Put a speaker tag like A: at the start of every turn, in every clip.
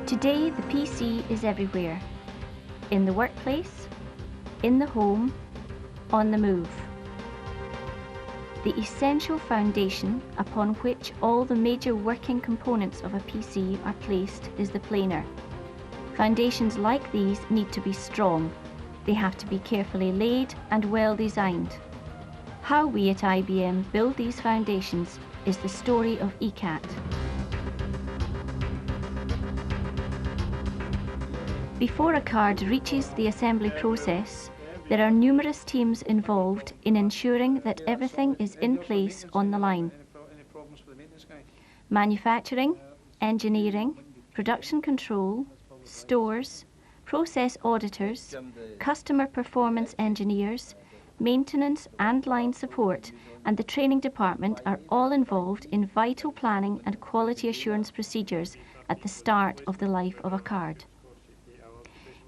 A: Today, the PC is everywhere. In the workplace, in the home, on the move. The essential foundation upon which all the major working components of a PC are placed is the planer. Foundations like these need to be strong. They have to be carefully laid and well designed. How we at IBM build these foundations is the story of ECAT. Before a card reaches the assembly process, there are numerous teams involved in ensuring that everything is in place on the line. Manufacturing, engineering, production control, stores, process auditors, customer performance engineers, maintenance and line support, and the training department are all involved in vital planning and quality assurance procedures at the start of the life of a card.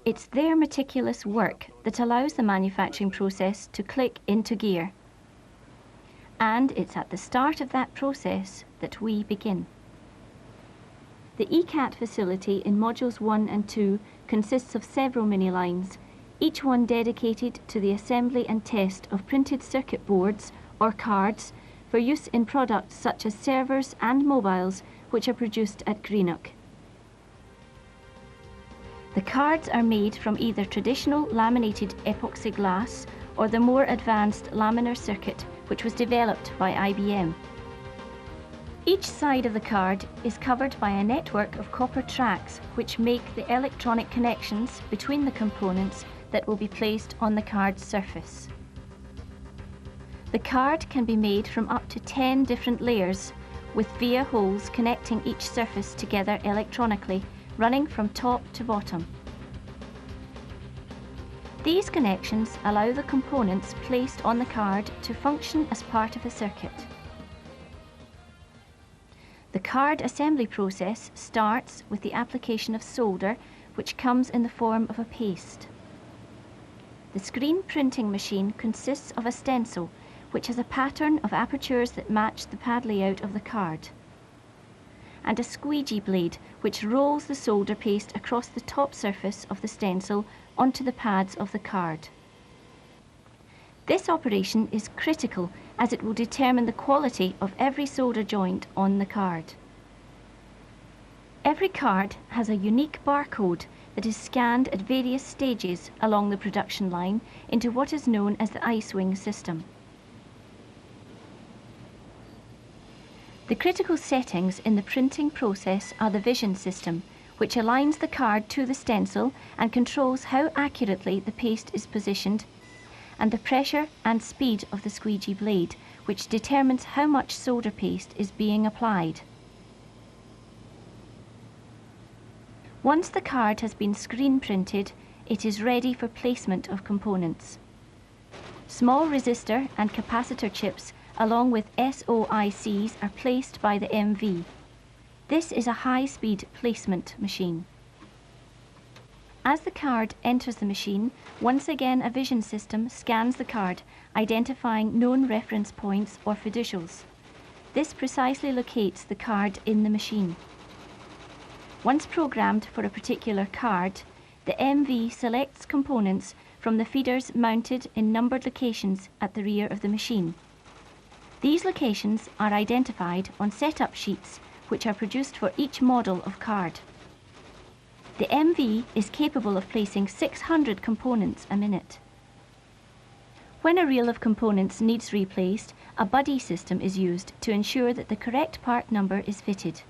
A: It's their meticulous work that allows the manufacturing process to click into gear. And it's at the start of that process that we begin. The ECAT facility in Modules 1 and 2 consists of several mini-lines, each one dedicated to the assembly and test of printed circuit boards or cards for use in products such as servers and mobiles which are produced at Greenock. The cards are made from either traditional laminated epoxy glass or the more advanced laminar circuit which was developed by IBM. Each side of the card is covered by a network of copper tracks which make the electronic connections between the components that will be placed on the card's surface. The card can be made from up to 10 different layers, with via holes connecting each surface together electronically, running from top to bottom. These connections allow the components placed on the card to function as part of a circuit. The card assembly process starts with the application of solder, which comes in the form of a paste. The screen printing machine consists of a stencil, which has a pattern of apertures that match the pad layout of the card, and a squeegee blade which rolls the solder paste across the top surface of the stencil onto the pads of the card. This operation is critical as it will determine the quality of every solder joint on the card. Every card has a unique barcode that is scanned at various stages along the production line into what is known as the ice-wing system. The critical settings in the printing process are the vision system, which aligns the card to the stencil and controls how accurately the paste is positioned, and the pressure and speed of the squeegee blade, which determines how much solder paste is being applied. Once the card has been screen printed, it is ready for placement of components. Small resistor and capacitor chips along with SOICs are placed by the MV. This is a high-speed placement machine. As the card enters the machine, once again a vision system scans the card, identifying known reference points or fiducials. This precisely locates the card in the machine. Once programmed for a particular card, the MV selects components from the feeders mounted in numbered locations at the rear of the machine. These locations are identified on setup sheets which are produced for each model of card. The MV is capable of placing 600 components a minute. When a reel of components needs replaced, a buddy system is used to ensure that the correct part number is fitted.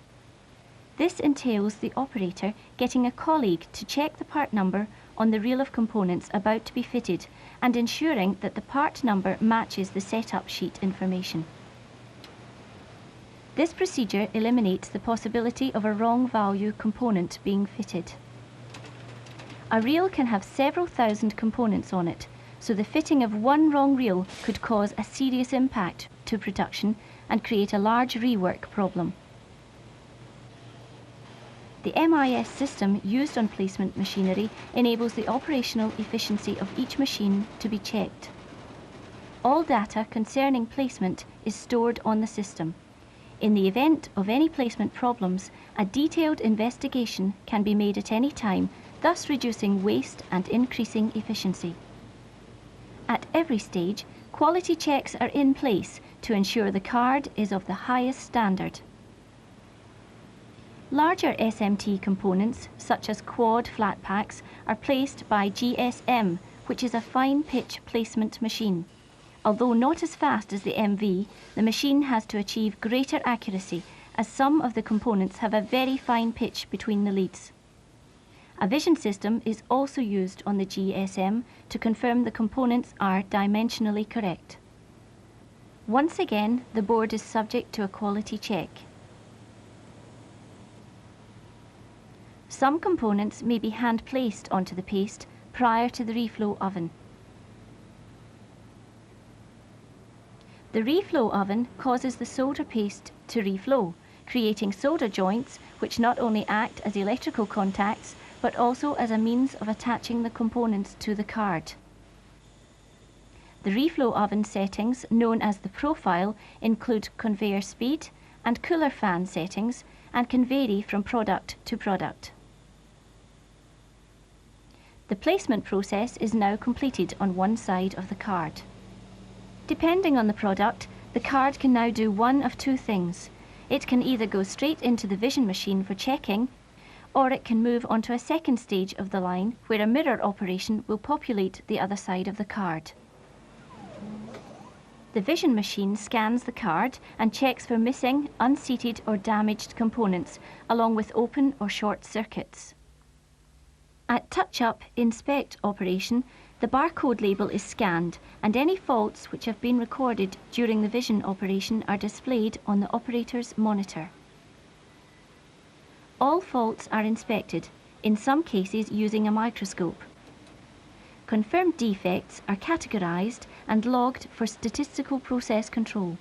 A: This entails the operator getting a colleague to check the part number on the reel of components about to be fitted and ensuring that the part number matches the setup sheet information. This procedure eliminates the possibility of a wrong value component being fitted. A reel can have several thousand components on it, so the fitting of one wrong reel could cause a serious impact to production and create a large rework problem. The MIS system used on placement machinery enables the operational efficiency of each machine to be checked. All data concerning placement is stored on the system. In the event of any placement problems, a detailed investigation can be made at any time, thus reducing waste and increasing efficiency. At every stage, quality checks are in place to ensure the card is of the highest standard. Larger SMT components, such as quad flat packs, are placed by GSM, which is a fine pitch placement machine. Although not as fast as the MV, the machine has to achieve greater accuracy, as some of the components have a very fine pitch between the leads. A vision system is also used on the GSM to confirm the components are dimensionally correct. Once again, the board is subject to a quality check. Some components may be hand-placed onto the paste prior to the reflow oven. The reflow oven causes the solder paste to reflow, creating solder joints which not only act as electrical contacts but also as a means of attaching the components to the card. The reflow oven settings, known as the profile, include conveyor speed and cooler fan settings and can vary from product to product. The placement process is now completed on one side of the card. Depending on the product, the card can now do one of two things. It can either go straight into the vision machine for checking, or it can move onto a second stage of the line where a mirror operation will populate the other side of the card. The vision machine scans the card and checks for missing, unseated or damaged components, along with open or short circuits. At touch-up inspect operation, the barcode label is scanned and any faults which have been recorded during the vision operation are displayed on the operator's monitor. All faults are inspected, in some cases using a microscope. Confirmed defects are categorized and logged for statistical process control.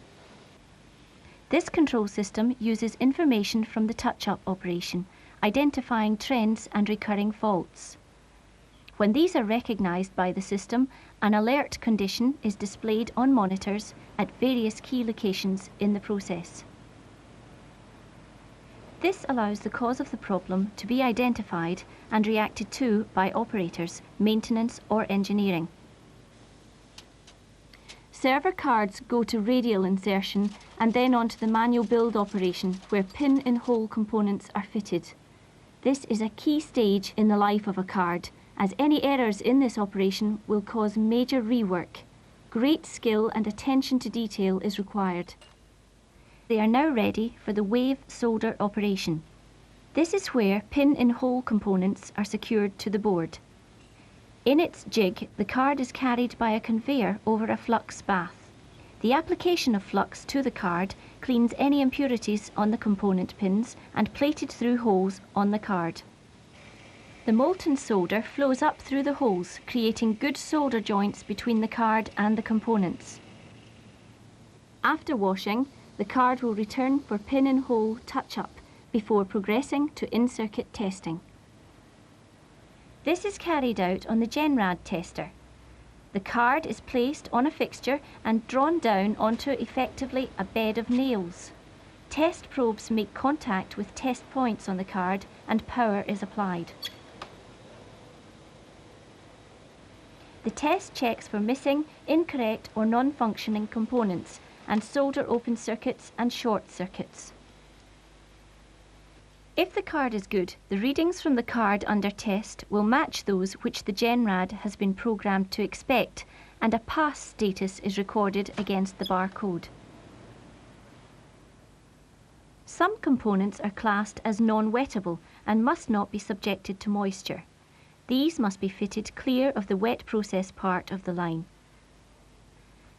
A: This control system uses information from the touch-up operation, identifying trends and recurring faults. When these are recognized by the system, an alert condition is displayed on monitors at various key locations in the process. This allows the cause of the problem to be identified and reacted to by operators, maintenance or engineering. Server cards go to radial insertion and then onto the manual build operation where pin-in-hole components are fitted. This is a key stage in the life of a card, as any errors in this operation will cause major rework. Great skill and attention to detail is required. They are now ready for the wave solder operation. This is where pin-in-hole components are secured to the board. In its jig, the card is carried by a conveyor over a flux bath. The application of flux to the card cleans any impurities on the component pins and plated through holes on the card. The molten solder flows up through the holes, creating good solder joints between the card and the components. After washing, the card will return for pin-in-hole touch-up before progressing to in-circuit testing. This is carried out on the Genrad tester. The card is placed on a fixture and drawn down onto effectively a bed of nails. Test probes make contact with test points on the card and power is applied. The test checks for missing, incorrect or non-functioning components and solder open circuits and short circuits. If the card is good, the readings from the card under test will match those which the Genrad has been programmed to expect, and a pass status is recorded against the barcode. Some components are classed as non-wettable and must not be subjected to moisture. These must be fitted clear of the wet process part of the line.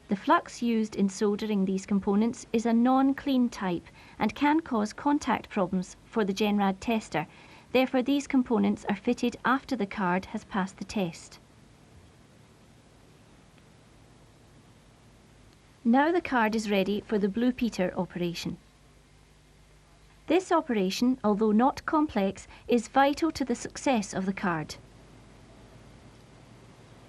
A: The flux used in soldering these components is a non-clean type and can cause contact problems for the Genrad tester. Therefore, these components are fitted after the card has passed the test. Now the card is ready for the Blue Peter operation. This operation, although not complex, is vital to the success of the card.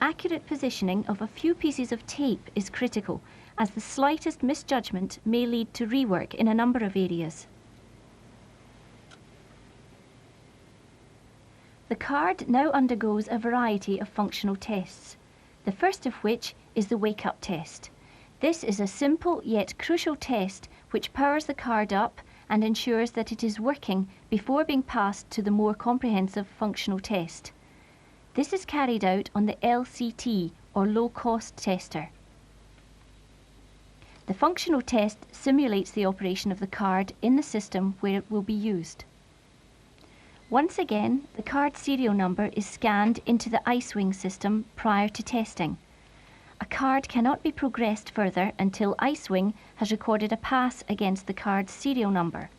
A: Accurate positioning of a few pieces of tape is critical, as the slightest misjudgment may lead to rework in a number of areas. The card now undergoes a variety of functional tests, the first of which is the wake-up test. This is a simple yet crucial test which powers the card up and ensures that it is working before being passed to the more comprehensive functional test. This is carried out on the LCT, or low-cost tester. The functional test simulates the operation of the card in the system where it will be used. Once again, the card serial number is scanned into the iSwing system prior to testing. A card cannot be progressed further until iSwing has recorded a pass against the card's serial number.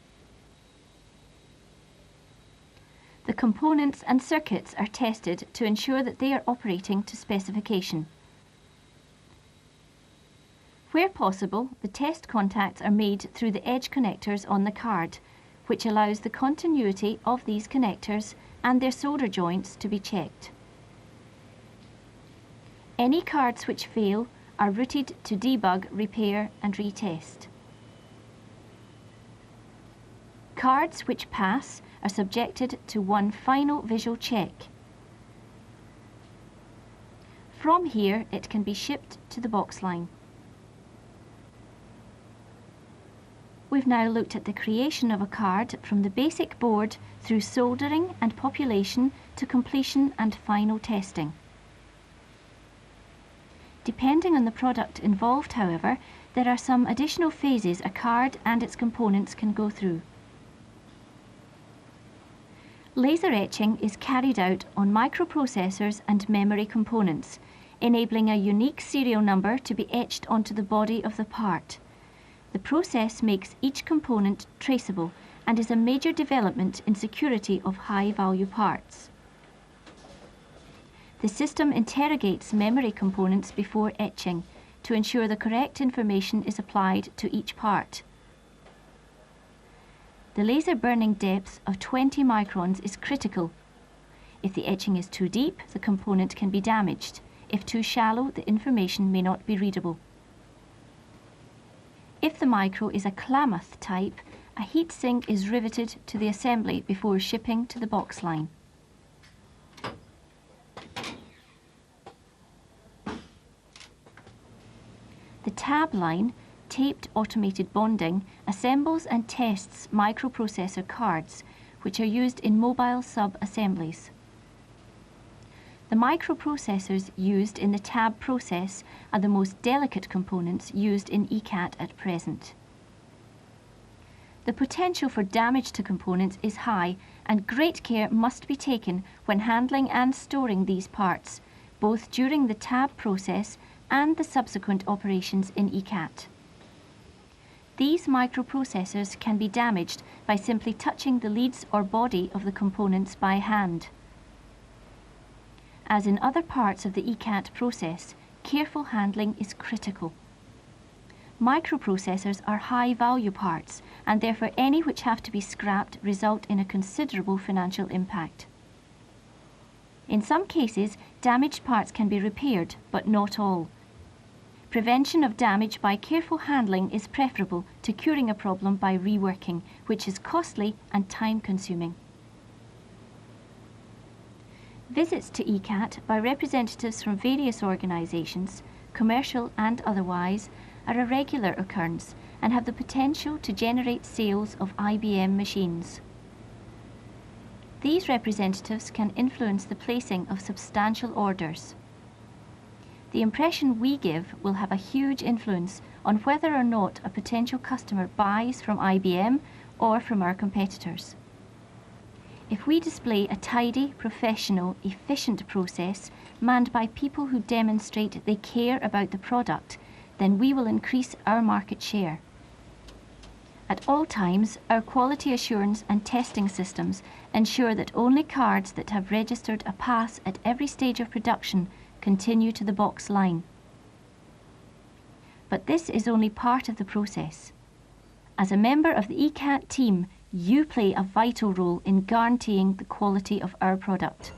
A: The components and circuits are tested to ensure that they are operating to specification. Where possible, the test contacts are made through the edge connectors on the card, which allows the continuity of these connectors and their solder joints to be checked. Any cards which fail are routed to debug, repair and retest. Cards which pass are subjected to one final visual check. From here, it can be shipped to the box line. We've now looked at the creation of a card from the basic board through soldering and population to completion and final testing. Depending on the product involved, however, there are some additional phases a card and its components can go through. Laser etching is carried out on microprocessors and memory components, enabling a unique serial number to be etched onto the body of the part. The process makes each component traceable and is a major development in security of high-value parts. The system interrogates memory components before etching to ensure the correct information is applied to each part. The laser burning depth of 20 microns is critical. If the etching is too deep, the component can be damaged. If too shallow, the information may not be readable. If the micro is a Klamath type, a heat sink is riveted to the assembly before shipping to the box line. The tab line, taped automated bonding, assembles and tests microprocessor cards, which are used in mobile sub-assemblies. The microprocessors used in the tab process are the most delicate components used in ECAT at present. The potential for damage to components is high, and great care must be taken when handling and storing these parts, both during the tab process and the subsequent operations in ECAT. These microprocessors can be damaged by simply touching the leads or body of the components by hand. As in other parts of the ECAT process, careful handling is critical. Microprocessors are high-value parts, and therefore any which have to be scrapped result in a considerable financial impact. In some cases, damaged parts can be repaired, but not all. Prevention of damage by careful handling is preferable to curing a problem by reworking, which is costly and time-consuming. Visits to ECAT by representatives from various organisations, commercial and otherwise, are a regular occurrence and have the potential to generate sales of IBM machines. These representatives can influence the placing of substantial orders. The impression we give will have a huge influence on whether or not a potential customer buys from IBM or from our competitors. If we display a tidy, professional, efficient process manned by people who demonstrate they care about the product, then we will increase our market share. At all times, our quality assurance and testing systems ensure that only cards that have registered a pass at every stage of production continue to the box line. But this is only part of the process. As a member of the ECAT team, you play a vital role in guaranteeing the quality of our product.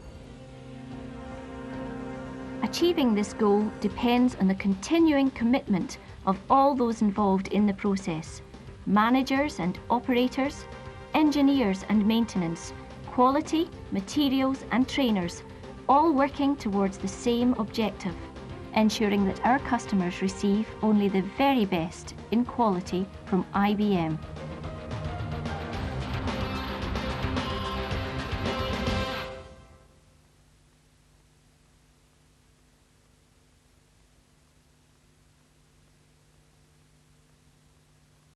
A: Achieving this goal depends on the continuing commitment of all those involved in the process: managers and operators, engineers and maintenance, quality, materials and trainers, all working towards the same objective, ensuring that our customers receive only the very best in quality from IBM.